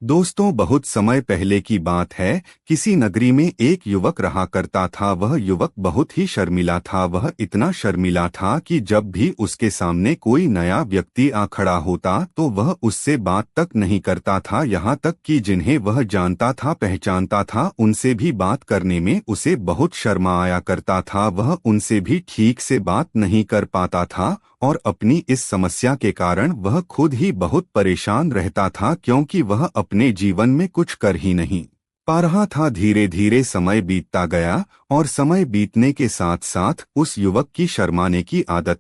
दोस्तों, बहुत समय पहले की बात है। किसी नगरी में एक युवक रहा करता था। वह युवक बहुत ही शर्मिला था। वह इतना शर्मिला था कि जब भी उसके सामने कोई नया व्यक्ति आ खड़ा होता तो वह उससे बात तक नहीं करता था। यहाँ तक कि जिन्हें वह जानता था, पहचानता था, उनसे भी बात करने में उसे बहुत शर्मा आया करता था। वह उनसे भी ठीक से बात नहीं कर पाता था और अपनी इस समस्या के कारण वह खुद ही बहुत परेशान रहता था, क्योंकि वह अपने जीवन में कुछ कर ही नहीं पा रहा था। धीरे धीरे समय बीतता गया और समय बीतने के साथ साथ उस युवक की शर्माने की आदत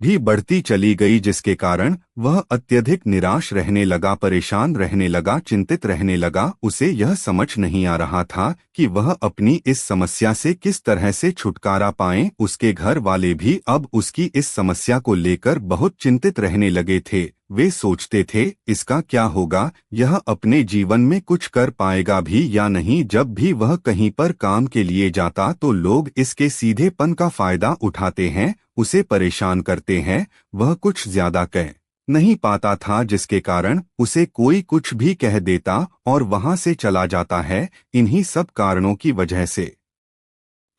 भी बढ़ती चली गई, जिसके कारण वह अत्यधिक निराश रहने लगा, परेशान रहने लगा, चिंतित रहने लगा। उसे यह समझ नहीं आ रहा था कि वह अपनी इस समस्या से किस तरह से छुटकारा पाए। उसके घर वाले भी अब उसकी इस समस्या को लेकर बहुत चिंतित रहने लगे थे। वे सोचते थे, इसका क्या होगा, यह अपने जीवन में कुछ कर पाएगा भी या नहीं। जब भी वह कहीं पर काम के लिए जाता तो लोग इसके सीधेपन का फायदा उठाते हैं, उसे परेशान करते हैं। वह कुछ ज्यादा कह नहीं पाता था, जिसके कारण उसे कोई कुछ भी कह देता और वहां से चला जाता है। इन्हीं सब कारणों की वजह से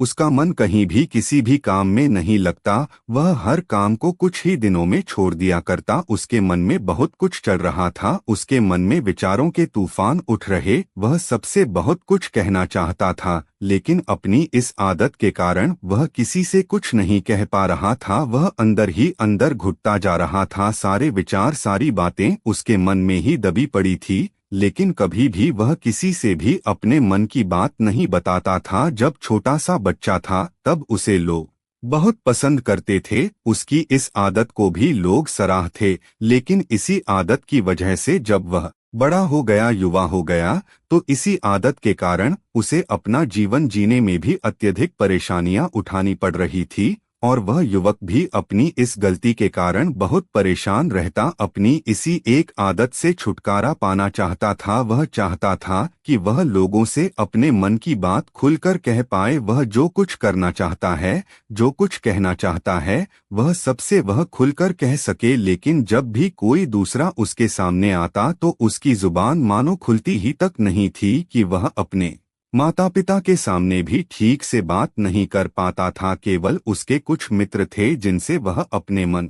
उसका मन कहीं भी किसी भी काम में नहीं लगता। वह हर काम को कुछ ही दिनों में छोड़ दिया करता। उसके मन में बहुत कुछ चल रहा था। उसके मन में विचारों के तूफान उठ रहे। वह सबसे बहुत कुछ कहना चाहता था, लेकिन अपनी इस आदत के कारण वह किसी से कुछ नहीं कह पा रहा था। वह अंदर ही अंदर घुटता जा रहा था। सारे विचार, सारी बातें उसके मन में ही दबी पड़ी थी, लेकिन कभी भी वह किसी से भी अपने मन की बात नहीं बताता था। जब छोटा सा बच्चा था तब उसे लोग बहुत पसंद करते थे। उसकी इस आदत को भी लोग सराह थे, लेकिन इसी आदत की वजह से जब वह बड़ा हो गया, युवा हो गया, तो इसी आदत के कारण उसे अपना जीवन जीने में भी अत्यधिक परेशानियां उठानी पड़ रही थी। और वह युवक भी अपनी इस गलती के कारण बहुत परेशान रहता। अपनी इसी एक आदत से छुटकारा पाना चाहता था। वह चाहता था कि वह लोगों से अपने मन की बात खुलकर कह पाए। वह जो कुछ करना चाहता है, जो कुछ कहना चाहता है, वह सबसे वह खुलकर कह सके। लेकिन जब भी कोई दूसरा उसके सामने आता तो उसकी जुबान मानो खुलती ही तक नहीं थी कि वह अपने माता पिता के सामने भी ठीक से बात नहीं कर पाता था। केवल उसके कुछ मित्र थे जिनसे वह अपने मन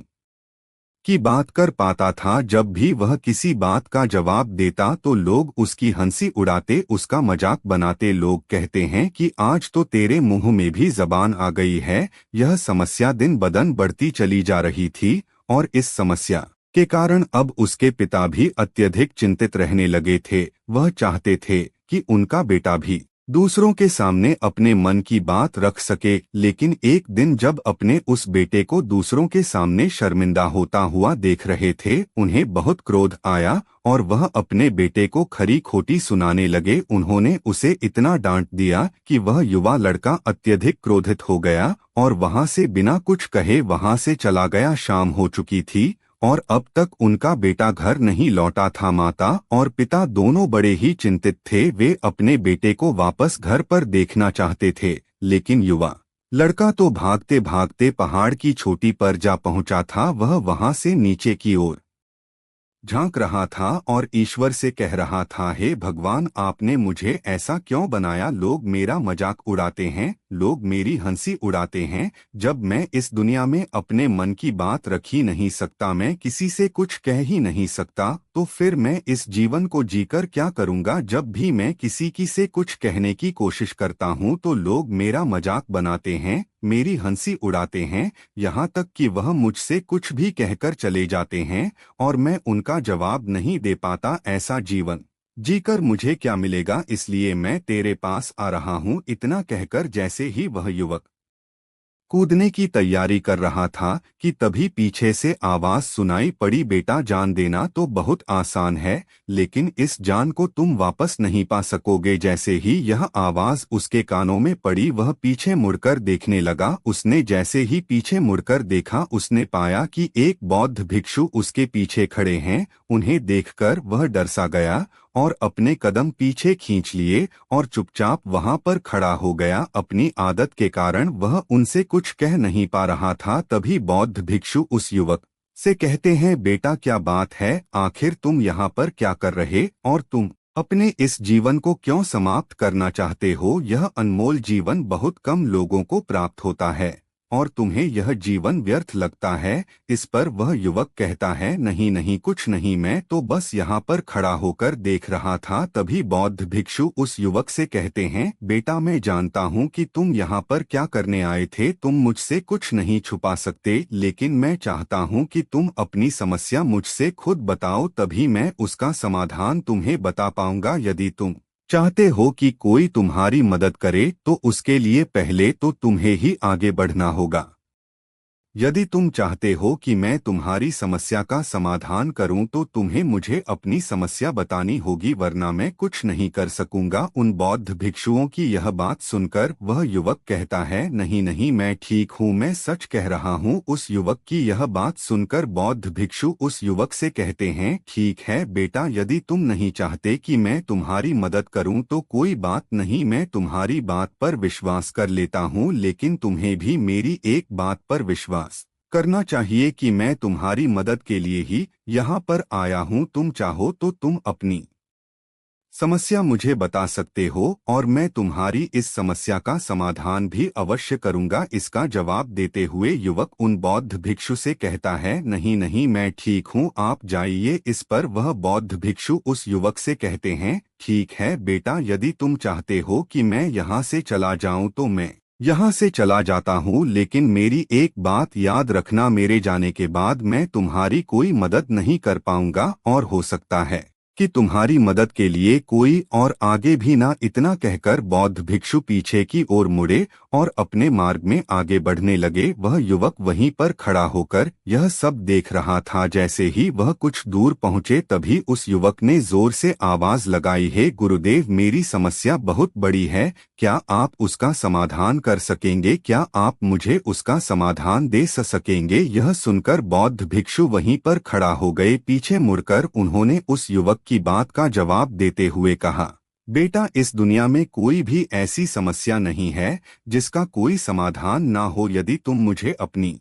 की बात कर पाता था। जब भी वह किसी बात का जवाब देता तो लोग उसकी हंसी उड़ाते, उसका मजाक बनाते। लोग कहते हैं कि आज तो तेरे मुंह में भी जबान आ गई है। यह समस्या दिन बदन बढ़ती चली जा रही थी और इस समस्या के कारण अब उसके पिता भी अत्यधिक चिंतित रहने लगे थे। वह चाहते थे कि उनका बेटा भी दूसरों के सामने अपने मन की बात रख सके, लेकिन एक दिन जब अपने उस बेटे को दूसरों के सामने शर्मिंदा होता हुआ देख रहे थे, उन्हें बहुत क्रोध आया और वह अपने बेटे को खरी खोटी सुनाने लगे। उन्होंने उसे इतना डांट दिया कि वह युवा लड़का अत्यधिक क्रोधित हो गया और वहां से बिना कुछ कहे वहां से चला गया। शाम हो चुकी थी और अब तक उनका बेटा घर नहीं लौटा था। माता और पिता दोनों बड़े ही चिंतित थे। वे अपने बेटे को वापस घर पर देखना चाहते थे, लेकिन युवा लड़का तो भागते भागते पहाड़ की चोटी पर जा पहुंचा था। वह वहां से नीचे की ओर झांक रहा था और ईश्वर से कह रहा था, हे भगवान, आपने मुझे ऐसा क्यों बनाया। लोग मेरा मजाक उड़ाते हैं, लोग मेरी हंसी उड़ाते हैं। जब मैं इस दुनिया में अपने मन की बात रख ही नहीं सकता, मैं किसी से कुछ कह ही नहीं सकता, तो फिर मैं इस जीवन को जीकर क्या करूंगा। जब भी मैं किसी की से कुछ कहने की कोशिश करता हूं तो लोग मेरा मजाक बनाते हैं, मेरी हंसी उड़ाते हैं, यहाँ तक कि वह मुझसे कुछ भी कहकर चले जाते हैं और मैं उनका जवाब नहीं दे पाता। ऐसा जीवन जीकर मुझे क्या मिलेगा, इसलिए मैं तेरे पास आ रहा हूँ। इतना कहकर जैसे ही वह युवक कूदने की तैयारी कर रहा था कि तभी पीछे से आवाज सुनाई पड़ी, बेटा, जान देना तो बहुत आसान है, लेकिन इस जान को तुम वापस नहीं पा सकोगे। जैसे ही यह आवाज उसके कानों में पड़ी, वह पीछे मुड़कर देखने लगा। उसने जैसे ही पीछे मुड़कर देखा, उसने पाया कि एक बौद्ध भिक्षु उसके पीछे खड़े हैं। उन्हें देखकर वह डर सा गया और अपने कदम पीछे खींच लिए और चुपचाप वहां पर खड़ा हो गया। अपनी आदत के कारण वह उनसे कुछ कह नहीं पा रहा था। तभी बौद्ध भिक्षु उस युवक से कहते हैं, बेटा क्या बात है, आखिर तुम यहाँ पर क्या कर रहे और तुम अपने इस जीवन को क्यों समाप्त करना चाहते हो। यह अनमोल जीवन बहुत कम लोगों को प्राप्त होता है और तुम्हें यह जीवन व्यर्थ लगता है। इस पर वह युवक कहता है, नहीं नहीं, कुछ नहीं, मैं तो बस यहाँ पर खड़ा होकर देख रहा था। तभी बौद्ध भिक्षु उस युवक से कहते हैं, बेटा मैं जानता हूँ कि तुम यहाँ पर क्या करने आए थे, तुम मुझसे कुछ नहीं छुपा सकते, लेकिन मैं चाहता हूँ कि तुम अपनी समस्या मुझसे खुद बताओ, तभी मैं उसका समाधान तुम्हें बता पाऊंगा। यदि तुम चाहते हो कि कोई तुम्हारी मदद करे तो उसके लिए पहले तो तुम्हें ही आगे बढ़ना होगा। यदि तुम चाहते हो कि मैं तुम्हारी समस्या का समाधान करूं तो तुम्हें मुझे अपनी समस्या बतानी होगी, वरना मैं कुछ नहीं कर सकूंगा। उन बौद्ध भिक्षुओं की यह बात सुनकर वह युवक कहता है, नहीं नहीं, मैं ठीक हूं, मैं सच कह रहा हूं। उस युवक की यह बात सुनकर बौद्ध भिक्षु उस युवक से कहते हैं, ठीक है बेटा, यदि तुम नहीं चाहते कि मैं तुम्हारी मदद करूं तो कोई बात नहीं, मैं तुम्हारी बात पर विश्वास कर लेता हूं, लेकिन तुम्हें भी मेरी एक बात पर विश्वास करना चाहिए कि मैं तुम्हारी मदद के लिए ही यहाँ पर आया हूँ। तुम चाहो तो तुम अपनी समस्या मुझे बता सकते हो और मैं तुम्हारी इस समस्या का समाधान भी अवश्य करूंगा। इसका जवाब देते हुए युवक उन बौद्ध भिक्षु से कहता है, नहीं नहीं, मैं ठीक हूँ, आप जाइए। इस पर वह बौद्ध भिक्षु उस युवक से कहते हैं, ठीक है बेटा, यदि तुम चाहते हो कि मैं यहाँ से चला जाऊँ तो मैं यहाँ से चला जाता हूँ, लेकिन मेरी एक बात याद रखना, मेरे जाने के बाद मैं तुम्हारी कोई मदद नहीं कर पाऊंगा और हो सकता है कि तुम्हारी मदद के लिए कोई और आगे भी ना। इतना कहकर बौद्ध भिक्षु पीछे की ओर मुड़े और अपने मार्ग में आगे बढ़ने लगे। वह युवक वहीं पर खड़ा होकर यह सब देख रहा था। जैसे ही वह कुछ दूर पहुंचे तभी उस युवक ने जोर से आवाज लगाई, हे गुरुदेव, मेरी समस्या बहुत बड़ी है, क्या आप उसका समाधान कर सकेंगे, क्या आप मुझे उसका समाधान दे सकेंगे। यह सुनकर बौद्ध भिक्षु वहीं पर खड़ा हो गए। पीछे मुड़कर उन्होंने उस युवक की बात का जवाब देते हुए कहा, बेटा, इस दुनिया में कोई भी ऐसी समस्या नहीं है जिसका कोई समाधान ना हो। यदि तुम मुझे अपनी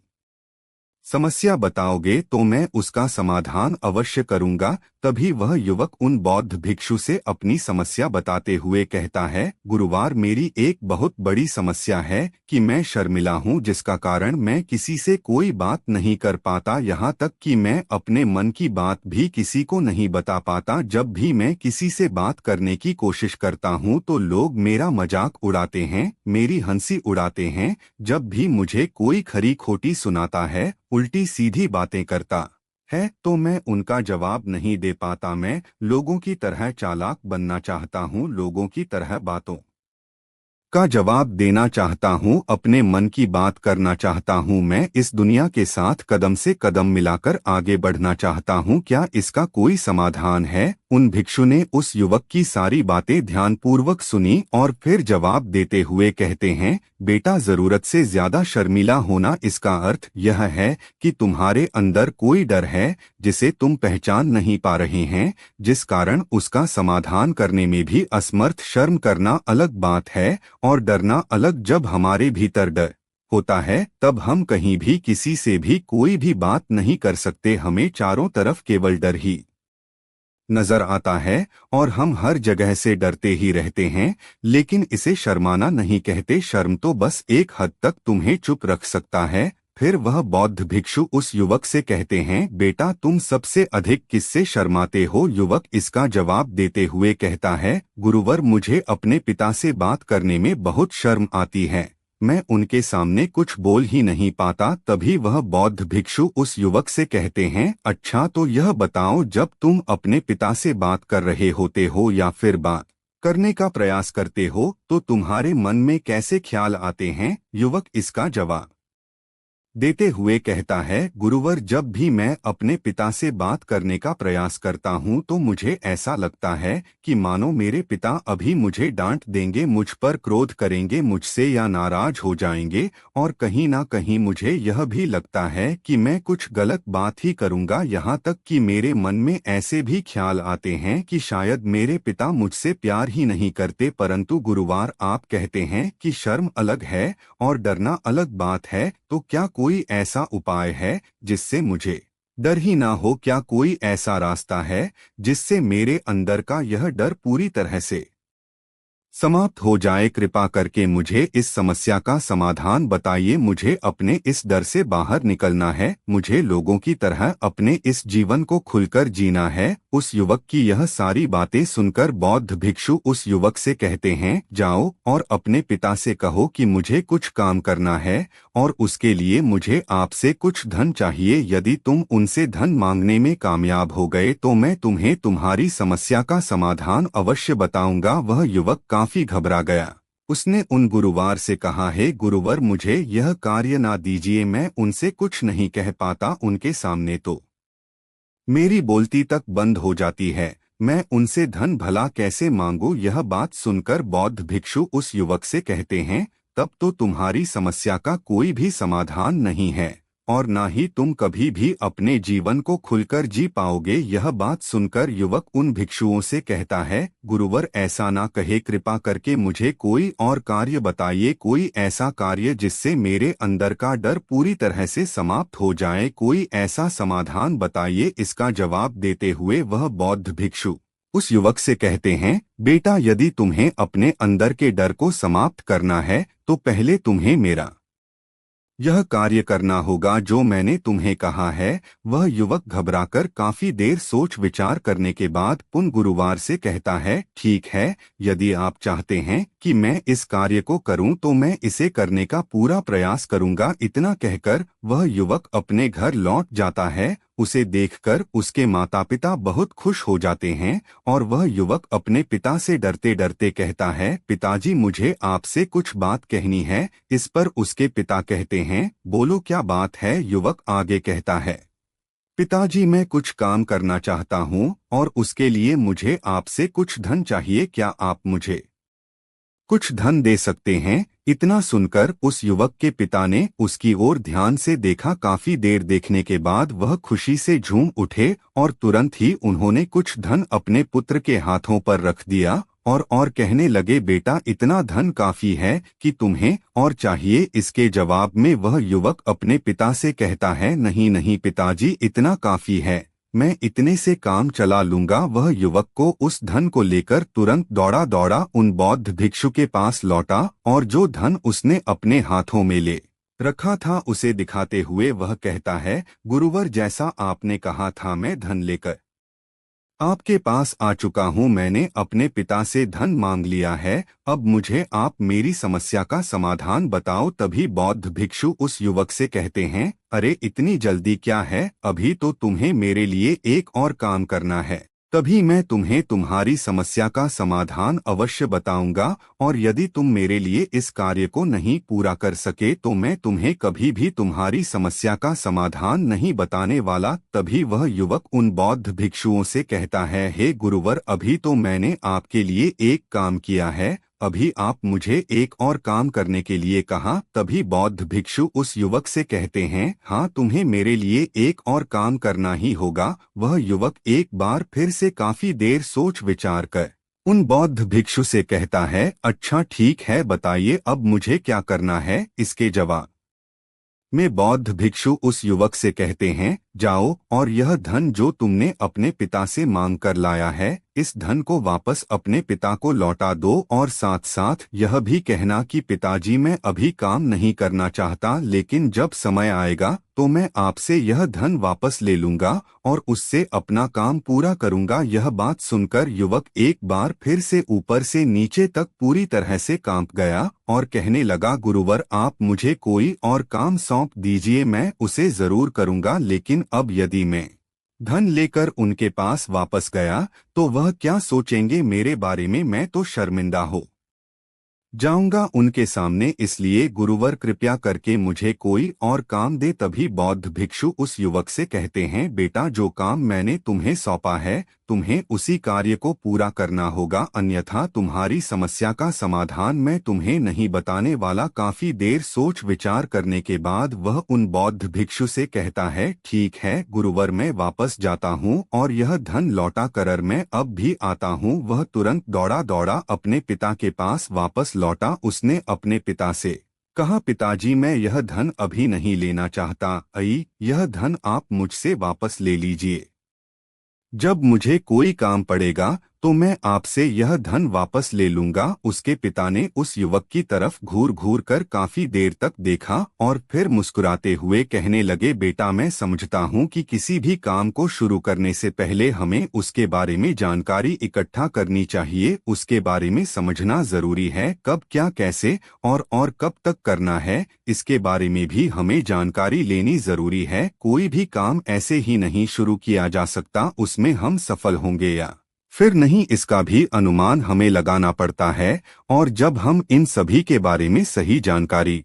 समस्या बताओगे तो मैं उसका समाधान अवश्य करूंगा। तभी वह युवक उन बौद्ध भिक्षु से अपनी समस्या बताते हुए कहता है, गुरुवार, मेरी एक बहुत बड़ी समस्या है कि मैं शर्मिला हूँ, जिसका कारण मैं किसी से कोई बात नहीं कर पाता, यहाँ तक कि मैं अपने मन की बात भी किसी को नहीं बता पाता। जब भी मैं किसी से बात करने की कोशिश करता हूँ तो लोग मेरा मजाक उड़ाते हैं, मेरी हंसी उड़ाते हैं। जब भी मुझे कोई खरी खोटी सुनाता है, उल्टी सीधी बातें करता है, तो मैं उनका जवाब नहीं दे पाता। मैं लोगों की तरह चालाक बनना चाहता हूँ, लोगों की तरह बातों का जवाब देना चाहता हूँ, अपने मन की बात करना चाहता हूँ। मैं इस दुनिया के साथ कदम से कदम मिलाकर आगे बढ़ना चाहता हूँ, क्या इसका कोई समाधान है। उन भिक्षु ने उस युवक की सारी बातें ध्यानपूर्वक सुनी और फिर जवाब देते हुए कहते हैं, बेटा, जरूरत से ज्यादा शर्मीला होना, इसका अर्थ यह है कि तुम्हारे अंदर कोई डर है जिसे तुम पहचान नहीं पा रहे हैं, जिस कारण उसका समाधान करने में भी असमर्थ। शर्म करना अलग बात है और डरना अलग। जब हमारे भीतर डर होता है तब हम कहीं भी किसी से भी कोई भी बात नहीं कर सकते। हमें चारों तरफ केवल डर ही नजर आता है और हम हर जगह से डरते ही रहते हैं, लेकिन इसे शर्माना नहीं कहते। शर्म तो बस एक हद तक तुम्हें चुप रख सकता है। फिर वह बौद्ध भिक्षु उस युवक से कहते हैं, बेटा, तुम सबसे अधिक किससे शर्माते हो। युवक इसका जवाब देते हुए कहता है, गुरुवर, मुझे अपने पिता से बात करने में बहुत शर्म आती है, मैं उनके सामने कुछ बोल ही नहीं पाता। तभी वह बौद्ध भिक्षु उस युवक से कहते हैं, अच्छा तो यह बताओ, जब तुम अपने पिता से बात कर रहे होते हो या फिर बात करने का प्रयास करते हो तो तुम्हारे मन में कैसे ख्याल आते हैं। युवक इसका जवाब देते हुए कहता है, गुरुवर, जब भी मैं अपने पिता से बात करने का प्रयास करता हूँ तो मुझे ऐसा लगता है कि मानो मेरे पिता अभी मुझे डांट देंगे, मुझ पर क्रोध करेंगे, मुझसे या नाराज हो जाएंगे, और कहीं ना कहीं मुझे यह भी लगता है कि मैं कुछ गलत बात ही करूँगा। यहाँ तक कि मेरे मन में ऐसे भी ख्याल आते हैं कि शायद मेरे पिता मुझसे प्यार ही नहीं करते। परंतु गुरुवार, आप कहते हैं कि शर्म अलग है और डरना अलग बात है, तो क्या कोई ऐसा उपाय है जिससे मुझे डर ही ना हो, क्या कोई ऐसा रास्ता है जिससे मेरे अंदर का यह डर पूरी तरह से समाप्त हो जाए? कृपा करके मुझे इस समस्या का समाधान बताइए। मुझे अपने इस डर से बाहर निकलना है। मुझे लोगों की तरह अपने इस जीवन को खुलकर जीना है। उस युवक की यह सारी बातें सुनकर बौद्ध भिक्षु उस युवक से कहते हैं, जाओ और अपने पिता से कहो कि मुझे कुछ काम करना है और उसके लिए मुझे आपसे कुछ धन चाहिए। यदि तुम उनसे धन मांगने में कामयाब हो गए तो मैं तुम्हें तुम्हारी समस्या का समाधान अवश्य बताऊंगा। वह युवक काफी घबरा गया। उसने उन गुरुवार से कहा, हे गुरुवर, मुझे यह कार्य ना दीजिए, मैं उनसे कुछ नहीं कह पाता, उनके सामने तो मेरी बोलती तक बंद हो जाती है। मैं उनसे धन भला कैसे मांगू? यह बात सुनकर बौद्ध भिक्षु उस युवक से कहते हैं, तब तो तुम्हारी समस्या का कोई भी समाधान नहीं है और ना ही तुम कभी भी अपने जीवन को खुलकर जी पाओगे। यह बात सुनकर युवक उन भिक्षुओं से कहता है, गुरुवर ऐसा ना कहे, कृपा करके मुझे कोई और कार्य बताइए, कोई ऐसा कार्य जिससे मेरे अंदर का डर पूरी तरह से समाप्त हो जाए, कोई ऐसा समाधान बताइए। इसका जवाब देते हुए वह बौद्ध भिक्षु उस युवक से कहते हैं, बेटा, यदि तुम्हें अपने अंदर के डर को समाप्त करना है तो पहले तुम्हें मेरा यह कार्य करना होगा जो मैंने तुम्हें कहा है। वह युवक घबराकर काफी देर सोच विचार करने के बाद पुन गुरुवार से कहता है, ठीक है, यदि आप चाहते हैं कि मैं इस कार्य को करूं तो मैं इसे करने का पूरा प्रयास करूंगा। इतना कहकर वह युवक अपने घर लौट जाता है। उसे देखकर उसके माता पिता बहुत खुश हो जाते हैं और वह युवक अपने पिता से डरते डरते कहता है, पिताजी, मुझे आपसे कुछ बात कहनी है। इस पर उसके पिता कहते हैं, बोलो क्या बात है? युवक आगे कहता है, पिताजी, मैं कुछ काम करना चाहता हूँ और उसके लिए मुझे आपसे कुछ धन चाहिए। क्या आप मुझे कुछ धन दे सकते हैं? इतना सुनकर उस युवक के पिता ने उसकी ओर ध्यान से देखा। काफी देर देखने के बाद वह खुशी से झूम उठे और तुरंत ही उन्होंने कुछ धन अपने पुत्र के हाथों पर रख दिया और कहने लगे, बेटा, इतना धन काफी है कि तुम्हें और चाहिए? इसके जवाब में वह युवक अपने पिता से कहता है, नहीं नहीं पिताजी, इतना काफी है, मैं इतने से काम चला लूंगा। वह युवक को उस धन को लेकर तुरंत दौड़ा दौड़ा उन बौद्ध भिक्षु के पास लौटा और जो धन उसने अपने हाथों में ले रखा था उसे दिखाते हुए वह कहता है, गुरुवर, जैसा आपने कहा था मैं धन लेकर आपके पास आ चुका हूँ। मैंने अपने पिता से धन मांग लिया है। अब मुझे आप मेरी समस्या का समाधान बताओ। तभी बौद्ध भिक्षु उस युवक से कहते हैं, अरे इतनी जल्दी क्या है? अभी तो तुम्हें मेरे लिए एक और काम करना है, तभी मैं तुम्हें तुम्हारी समस्या का समाधान अवश्य बताऊंगा और यदि तुम मेरे लिए इस कार्य को नहीं पूरा कर सके तो मैं तुम्हें कभी भी तुम्हारी समस्या का समाधान नहीं बताने वाला। तभी वह युवक उन बौद्ध भिक्षुओं से कहता है, हे गुरुवर, अभी तो मैंने आपके लिए एक काम किया है, अभी आप मुझे एक और काम करने के लिए कहा। तभी बौद्ध भिक्षु उस युवक से कहते हैं, हाँ, तुम्हें मेरे लिए एक और काम करना ही होगा। वह युवक एक बार फिर से काफी देर सोच विचार कर उन बौद्ध भिक्षु से कहता है, अच्छा ठीक है, बताइए अब मुझे क्या करना है? इसके जवाब में बौद्ध भिक्षु उस युवक से कहते हैं, जाओ और यह धन जो तुमने अपने पिता से मांग कर लाया है, इस धन को वापस अपने पिता को लौटा दो और साथ साथ यह भी कहना कि पिताजी, मैं अभी काम नहीं करना चाहता, लेकिन जब समय आएगा तो मैं आपसे यह धन वापस ले लूंगा और उससे अपना काम पूरा करूंगा। यह बात सुनकर युवक एक बार फिर से ऊपर से नीचे तक पूरी तरह से कांप गया और कहने लगा, गुरुवर, आप मुझे कोई और काम सौंप दीजिए, मैं उसे जरूर करूंगा, लेकिन अब यदि मैं धन लेकर उनके पास वापस गया तो वह क्या सोचेंगे मेरे बारे में? मैं तो शर्मिंदा हो जाऊंगा उनके सामने, इसलिए गुरुवर कृपया करके मुझे कोई और काम दे। तभी बौद्ध भिक्षु उस युवक से कहते हैं, बेटा, जो काम मैंने तुम्हें सौंपा है तुम्हें उसी कार्य को पूरा करना होगा, अन्यथा तुम्हारी समस्या का समाधान मैं तुम्हें नहीं बताने वाला। काफी देर सोच विचार करने के बाद वह उन बौद्ध भिक्षु से कहता है, ठीक है गुरुवर, मैं वापस जाता हूँ और यह धन लौटा कर मैं अब भी आता हूँ। वह तुरंत दौड़ा दौड़ा अपने पिता के पास वापस लौटा। उसने अपने पिता से कहा, पिताजी मैं यह धन अभी नहीं लेना चाहता। यह धन आप मुझसे वापस ले लीजिए। जब मुझे कोई काम पड़ेगा तो मैं आपसे यह धन वापस ले लूंगा। उसके पिता ने उस युवक की तरफ घूर घूर कर काफी देर तक देखा और फिर मुस्कुराते हुए कहने लगे, बेटा मैं समझता हूँ कि किसी भी काम को शुरू करने से पहले हमें उसके बारे में जानकारी इकट्ठा करनी चाहिए। उसके बारे में समझना जरूरी है, कब क्या कैसे और कब तक करना है, इसके बारे में भी हमें जानकारी लेनी जरूरी है। कोई भी काम ऐसे ही नहीं शुरू किया जा सकता, उसमें हम सफल होंगे या फिर नहीं इसका भी अनुमान हमें लगाना पड़ता है। और जब हम इन सभी के बारे में सही जानकारी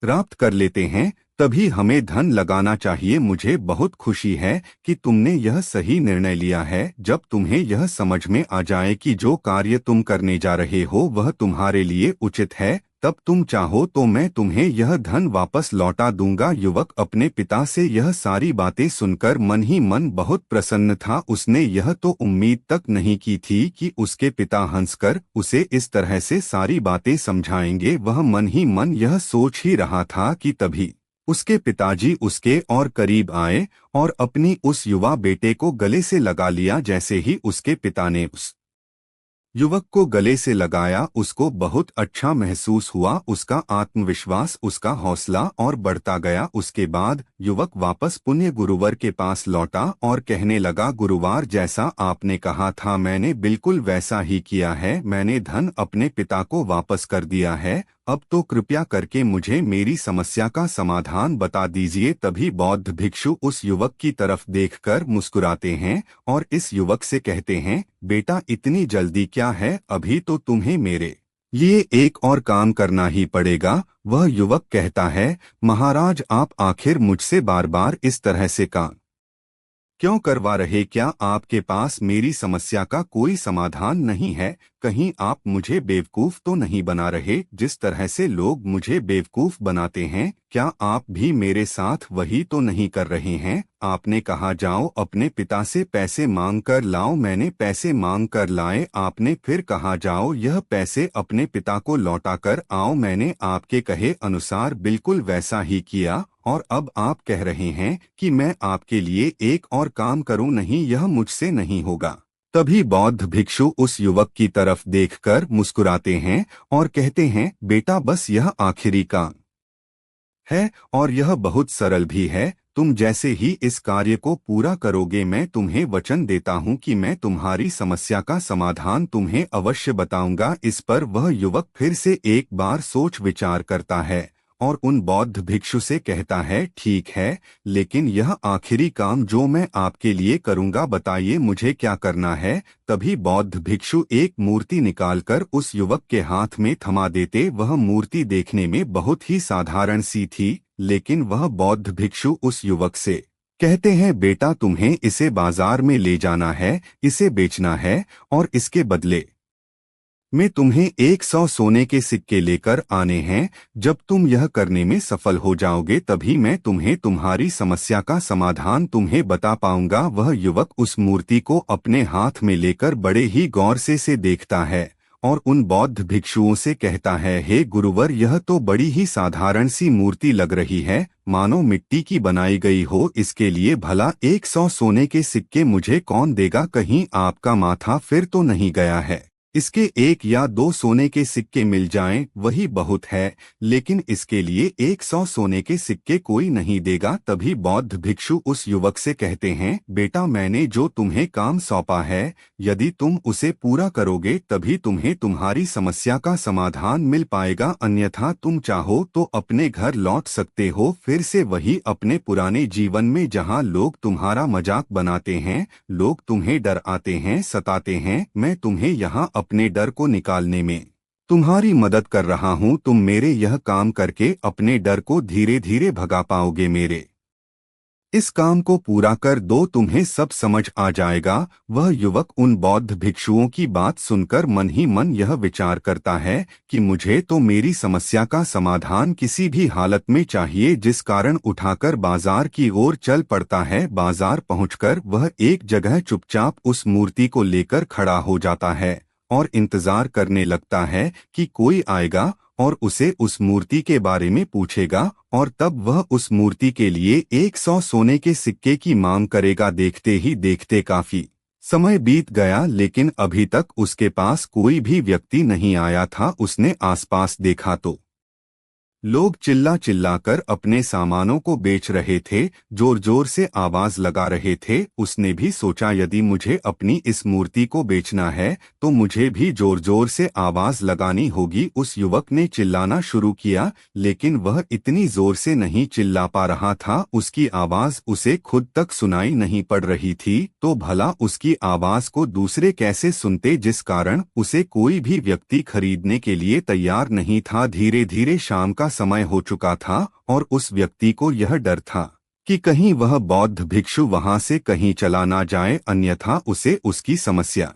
प्राप्त कर लेते हैं तभी हमें धन लगाना चाहिए। मुझे बहुत खुशी है कि तुमने यह सही निर्णय लिया है। जब तुम्हें यह समझ में आ जाए कि जो कार्य तुम करने जा रहे हो वह तुम्हारे लिए उचित है, तब तुम चाहो तो मैं तुम्हें यह धन वापस लौटा दूंगा। युवक अपने पिता से यह सारी बातें सुनकर मन ही मन बहुत प्रसन्न था। उसने यह तो उम्मीद तक नहीं की थी कि उसके पिता हंसकर उसे इस तरह से सारी बातें समझाएंगे। वह मन ही मन यह सोच ही रहा था कि तभी उसके पिताजी उसके और करीब आए और अपनी उस युवा बेटे को गले से लगा लिया। जैसे ही उसके पिता ने उस युवक को गले से लगाया उसको बहुत अच्छा महसूस हुआ। उसका आत्मविश्वास, उसका हौसला और बढ़ता गया। उसके बाद युवक वापस पुण्य गुरुवर के पास लौटा और कहने लगा, गुरुवार जैसा आपने कहा था मैंने बिल्कुल वैसा ही किया है। मैंने धन अपने पिता को वापस कर दिया है। अब तो कृपया करके मुझे मेरी समस्या का समाधान बता दीजिए। तभी बौद्ध भिक्षु उस युवक की तरफ देखकर मुस्कुराते हैं और इस युवक से कहते हैं, बेटा इतनी जल्दी क्या है, अभी तो तुम्हें मेरे लिए एक और काम करना ही पड़ेगा। वह युवक कहता है, महाराज आप आखिर मुझसे बार बार इस तरह से काम क्यों करवा रहे? क्या आपके पास मेरी समस्या का कोई समाधान नहीं है? कहीं आप मुझे बेवकूफ तो नहीं बना रहे? जिस तरह से लोग मुझे बेवकूफ बनाते हैं, क्या आप भी मेरे साथ वही तो नहीं कर रहे हैं? आपने कहा जाओ अपने पिता से पैसे मांग कर लाओ, मैंने पैसे मांग कर लाए। आपने फिर कहा जाओ यह पैसे अपने पिता को लौटा कर आओ, मैंने आपके कहे अनुसार बिल्कुल वैसा ही किया। और अब आप कह रहे हैं कि मैं आपके लिए एक और काम करूं? नहीं, यह मुझसे नहीं होगा। तभी बौद्ध भिक्षु उस युवक की तरफ देखकर मुस्कुराते हैं और कहते हैं, बेटा बस यह आखिरी काम है और यह बहुत सरल भी है। तुम जैसे ही इस कार्य को पूरा करोगे मैं तुम्हें वचन देता हूं कि मैं तुम्हारी समस्या का समाधान तुम्हें अवश्य बताऊंगा। इस पर वह युवक फिर से एक बार सोच विचार करता है और उन बौद्ध भिक्षु से कहता है, ठीक है, लेकिन यह आखिरी काम जो मैं आपके लिए करूंगा, बताइए मुझे क्या करना है? तभी बौद्ध भिक्षु एक मूर्ति निकालकर उस युवक के हाथ में थमा देते। वह मूर्ति देखने में बहुत ही साधारण सी थी, लेकिन वह बौद्ध भिक्षु उस युवक से कहते हैं, बेटा तुम्हें इसे बाजार में ले जाना है, इसे बेचना है और इसके बदले मैं तुम्हें 100 सोने के सिक्के लेकर आने हैं। जब तुम यह करने में सफल हो जाओगे तभी मैं तुम्हें तुम्हारी समस्या का समाधान तुम्हें बता पाऊंगा। वह युवक उस मूर्ति को अपने हाथ में लेकर बड़े ही गौर से देखता है और उन बौद्ध भिक्षुओं से कहता है, हे गुरुवर यह तो बड़ी ही साधारण सी मूर्ति लग रही है, मानो मिट्टी की बनाई गई हो। इसके लिए भला 100 सोने के सिक्के मुझे कौन देगा? कहीं आपका माथा फिर तो नहीं गया है? इसके 1 या 2 सोने के सिक्के मिल जाएं वही बहुत है, लेकिन इसके लिए 100 सोने के सिक्के कोई नहीं देगा। तभी बौद्ध भिक्षु उस युवक से कहते हैं, बेटा मैंने जो तुम्हें काम सौंपा है, यदि तुम उसे पूरा करोगे तभी तुम्हें तुम्हारी समस्या का समाधान मिल पाएगा, अन्यथा तुम चाहो तो अपने घर लौट सकते हो, फिर से वही अपने पुराने जीवन में जहां लोग तुम्हारा मजाक बनाते हैं, लोग तुम्हें डर आते हैं, सताते हैं। मैं तुम्हें यहाँ अपने डर को निकालने में तुम्हारी मदद कर रहा हूं। तुम मेरे यह काम करके अपने डर को धीरे धीरे भगा पाओगे। मेरे इस काम को पूरा कर दो, तुम्हें सब समझ आ जाएगा। वह युवक उन बौद्ध भिक्षुओं की बात सुनकर मन ही मन यह विचार करता है कि मुझे तो मेरी समस्या का समाधान किसी भी हालत में चाहिए, जिस कारण उठाकर बाजार की ओर चल पड़ता है। बाजार पहुंचकर वह एक जगह चुपचाप उस मूर्ति को लेकर खड़ा हो जाता है और इंतजार करने लगता है कि कोई आएगा और उसे उस मूर्ति के बारे में पूछेगा और तब वह उस मूर्ति के लिए 100 सोने के सिक्के की मांग करेगा। देखते ही देखते काफी समय बीत गया, लेकिन अभी तक उसके पास कोई भी व्यक्ति नहीं आया था। उसने आसपास देखा तो लोग चिल्ला चिल्ला कर अपने सामानों को बेच रहे थे, जोर जोर से आवाज लगा रहे थे। उसने भी सोचा यदि मुझे अपनी इस मूर्ति को बेचना है तो मुझे भी जोर जोर से आवाज लगानी होगी। उस युवक ने चिल्लाना शुरू किया, लेकिन वह इतनी जोर से नहीं चिल्ला पा रहा था। उसकी आवाज उसे खुद तक सुनाई नहीं पड़ रही थी, तो भला उसकी आवाज को दूसरे कैसे सुनते, जिस कारण उसे कोई भी व्यक्ति खरीदने के लिए तैयार नहीं था। धीरे धीरे शाम का समय हो चुका था और उस व्यक्ति को यह डर था कि कहीं वह बौद्ध भिक्षु वहां से कहीं चला ना जाए, अन्यथा उसे उसकी समस्या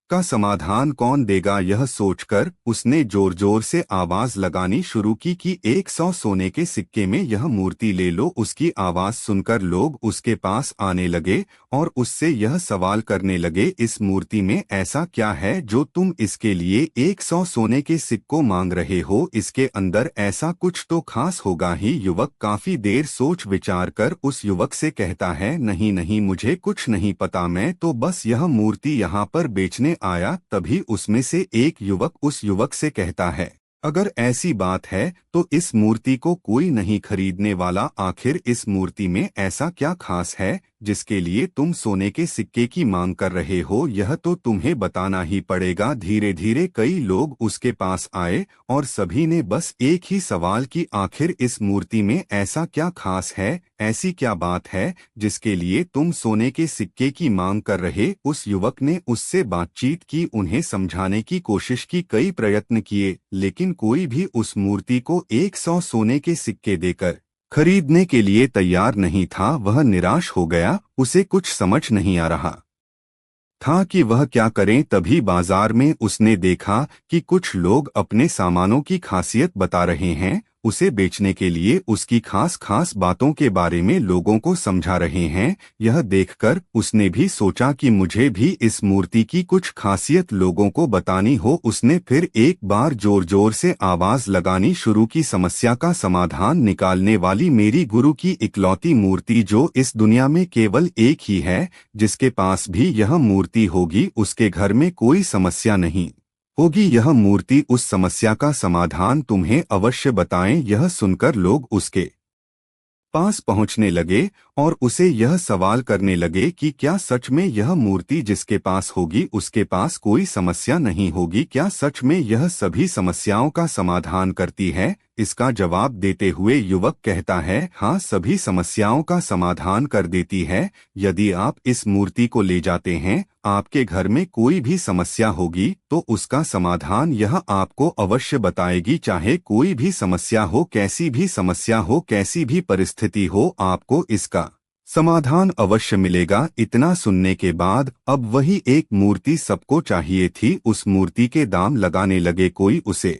का समाधान कौन देगा। यह सोचकर उसने जोर जोर से आवाज लगानी शुरू की कि 100 सोने के सिक्के में यह मूर्ति ले लो। उसकी आवाज सुनकर लोग उसके पास आने लगे और उससे यह सवाल करने लगे, इस मूर्ति में ऐसा क्या है जो तुम इसके लिए 100 सोने के सिक्कों मांग रहे हो? इसके अंदर ऐसा कुछ तो खास होगा ही। युवक काफी देर सोच विचार कर उस युवक से कहता है, नहीं नहीं, मुझे कुछ नहीं पता, मैं तो बस यह मूर्ति यहाँ पर बेचने आया। तभी उसमें से एक युवक उस युवक से कहता है, अगर ऐसी बात है तो इस मूर्ति को कोई नहीं खरीदने वाला। आखिर इस मूर्ति में ऐसा क्या खास है जिसके लिए तुम सोने के सिक्के की मांग कर रहे हो? यह तो तुम्हें बताना ही पड़ेगा। धीरे धीरे कई लोग उसके पास आए और सभी ने बस एक ही सवाल की, आखिर इस मूर्ति में ऐसा क्या खास है, ऐसी क्या बात है जिसके लिए तुम सोने के सिक्के की मांग कर रहे? उस युवक ने उससे बातचीत की, उन्हें समझाने की कोशिश की, कई प्रयत्न किए, लेकिन कोई भी उस मूर्ति को 100 सोने के सिक्के देकर खरीदने के लिए तैयार नहीं था। वह निराश हो गया, उसे कुछ समझ नहीं आ रहा था कि वह क्या करें। तभी बाजार में उसने देखा कि कुछ लोग अपने सामानों की खासियत बता रहे हैं, उसे बेचने के लिए उसकी खास खास बातों के बारे में लोगों को समझा रहे हैं। यह देखकर उसने भी सोचा कि मुझे भी इस मूर्ति की कुछ खासियत लोगों को बतानी हो। उसने फिर एक बार जोर जोर से आवाज लगानी शुरू की, समस्या का समाधान निकालने वाली मेरी गुरु की इकलौती मूर्ति, जो इस दुनिया में केवल एक ही है, जिसके पास भी यह मूर्ति होगी उसके घर में कोई समस्या नहीं होगी। यह मूर्ति उस समस्या का समाधान तुम्हें अवश्य बताएं। यह सुनकर लोग उसके पास पहुंचने लगे और उसे यह सवाल करने लगे कि क्या सच में यह मूर्ति जिसके पास होगी उसके पास कोई समस्या नहीं होगी? क्या सच में यह सभी समस्याओं का समाधान करती है? इसका जवाब देते हुए युवक कहता है, हाँ, सभी समस्याओं का समाधान कर देती है। यदि आप इस मूर्ति को ले जाते हैं, आपके घर में कोई भी समस्या होगी तो उसका समाधान यह आपको अवश्य बताएगी। चाहे कोई भी समस्या हो, कैसी भी समस्या हो, कैसी भी परिस्थिति हो, आपको इसका समाधान अवश्य मिलेगा। इतना सुनने के बाद अब वही एक मूर्ति सबको चाहिए थी। उस मूर्ति के दाम लगाने लगे, कोई उसे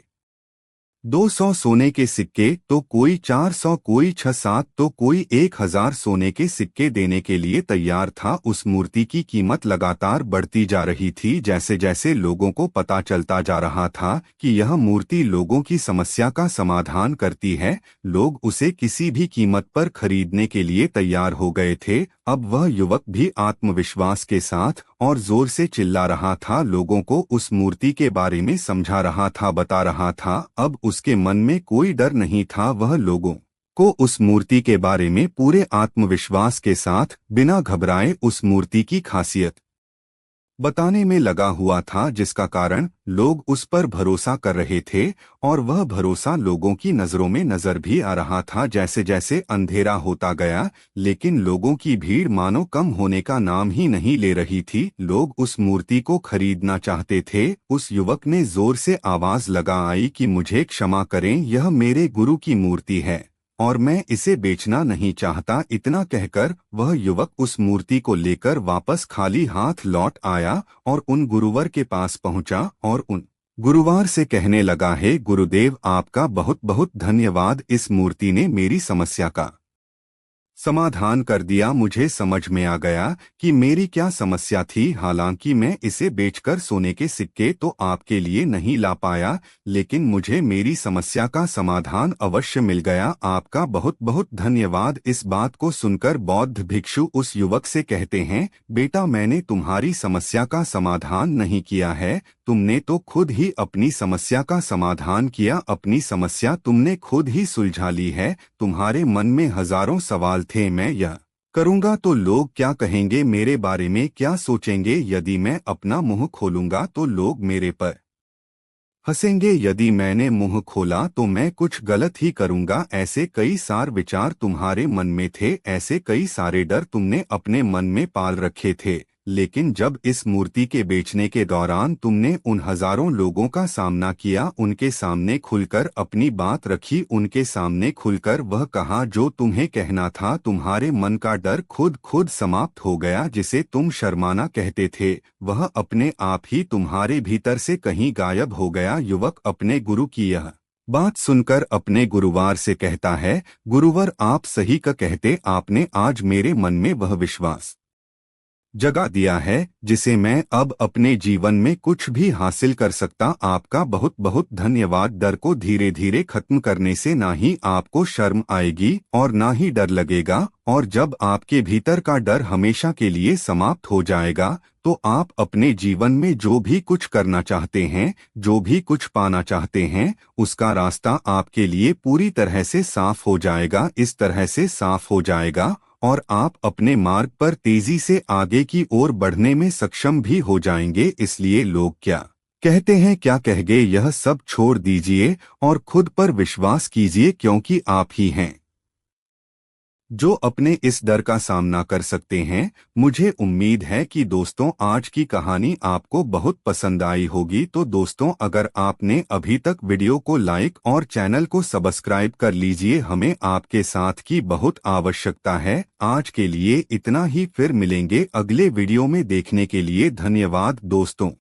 200 सोने के सिक्के तो कोई 400, कोई 6-7 तो कोई 1000 सोने के सिक्के देने के लिए तैयार था। उस मूर्ति की कीमत लगातार बढ़ती जा रही थी। जैसे जैसे लोगों को पता चलता जा रहा था कि यह मूर्ति लोगों की समस्या का समाधान करती है, लोग उसे किसी भी कीमत पर खरीदने के लिए तैयार हो गए थे। अब वह युवक भी आत्मविश्वास के साथ और जोर से चिल्ला रहा था, लोगों को उस मूर्ति के बारे में समझा रहा था, बता रहा था। अब उसके मन में कोई डर नहीं था, वह लोगों को उस मूर्ति के बारे में पूरे आत्मविश्वास के साथ बिना घबराए उस मूर्ति की खासियत बताने में लगा हुआ था, जिसका कारण लोग उस पर भरोसा कर रहे थे और वह भरोसा लोगों की नजरों में नजर भी आ रहा था। जैसे जैसे अंधेरा होता गया, लेकिन लोगों की भीड़ मानो कम होने का नाम ही नहीं ले रही थी। लोग उस मूर्ति को खरीदना चाहते थे। उस युवक ने जोर से आवाज लगाई कि मुझे क्षमा करें, यह मेरे गुरु की मूर्ति है और मैं इसे बेचना नहीं चाहता। इतना कहकर वह युवक उस मूर्ति को लेकर वापस खाली हाथ लौट आया और उन गुरुवर के पास पहुंचा और उन गुरुवार से कहने लगा, हे गुरुदेव, आपका बहुत बहुत धन्यवाद। इस मूर्ति ने मेरी समस्या का समाधान कर दिया। मुझे समझ में आ गया कि मेरी क्या समस्या थी। हालांकि मैं इसे बेचकर सोने के सिक्के तो आपके लिए नहीं ला पाया, लेकिन मुझे मेरी समस्या का समाधान अवश्य मिल गया। आपका बहुत बहुत धन्यवाद। इस बात को सुनकर बौद्ध भिक्षु उस युवक से कहते हैं, बेटा, मैंने तुम्हारी समस्या का समाधान नहीं किया है, तुमने तो खुद ही अपनी समस्या का समाधान किया। अपनी समस्या तुमने खुद ही सुलझा ली है। तुम्हारे मन में हजारों सवाल थे, मैं यह करूंगा तो लोग क्या कहेंगे, मेरे बारे में क्या सोचेंगे, यदि मैं अपना मुंह खोलूंगा तो लोग मेरे पर हंसेंगे, यदि मैंने मुंह खोला तो मैं कुछ गलत ही करूंगा। ऐसे कई सारे विचार तुम्हारे मन में थे, ऐसे कई सारे डर तुमने अपने मन में पाल रखे थे। लेकिन जब इस मूर्ति के बेचने के दौरान तुमने उन हजारों लोगों का सामना किया, उनके सामने खुलकर अपनी बात रखी, उनके सामने खुलकर वह कहा जो तुम्हें कहना था, तुम्हारे मन का डर खुद खुद समाप्त हो गया। जिसे तुम शर्माना कहते थे, वह अपने आप ही तुम्हारे भीतर से कहीं गायब हो गया। युवक अपने गुरु की यह बात सुनकर अपने गुरुवार से कहता है, गुरुवर, आप सही कहते, आपने आज मेरे मन में वह विश्वास जगा दिया है जिसे मैं अब अपने जीवन में कुछ भी हासिल कर सकता। आपका बहुत बहुत धन्यवाद। डर को धीरे धीरे खत्म करने से ना ही आपको शर्म आएगी और ना ही डर लगेगा, और जब आपके भीतर का डर हमेशा के लिए समाप्त हो जाएगा तो आप अपने जीवन में जो भी कुछ करना चाहते हैं, जो भी कुछ पाना चाहते हैं, उसका रास्ता आपके लिए पूरी तरह से साफ हो जाएगा। इस तरह से साफ हो जाएगा और आप अपने मार्ग पर तेजी से आगे की ओर बढ़ने में सक्षम भी हो जाएंगे। इसलिए लोग क्या कहते हैं, क्या कह गए, यह सब छोड़ दीजिए और खुद पर विश्वास कीजिए, क्योंकि आप ही हैं जो अपने इस डर का सामना कर सकते हैं। मुझे उम्मीद है कि दोस्तों आज की कहानी आपको बहुत पसंद आई होगी। तो दोस्तों, अगर आपने अभी तक वीडियो को लाइक और चैनल को सब्सक्राइब कर लीजिए, हमें आपके साथ की बहुत आवश्यकता है। आज के लिए इतना ही, फिर मिलेंगे अगले वीडियो में। देखने के लिए धन्यवाद दोस्तों।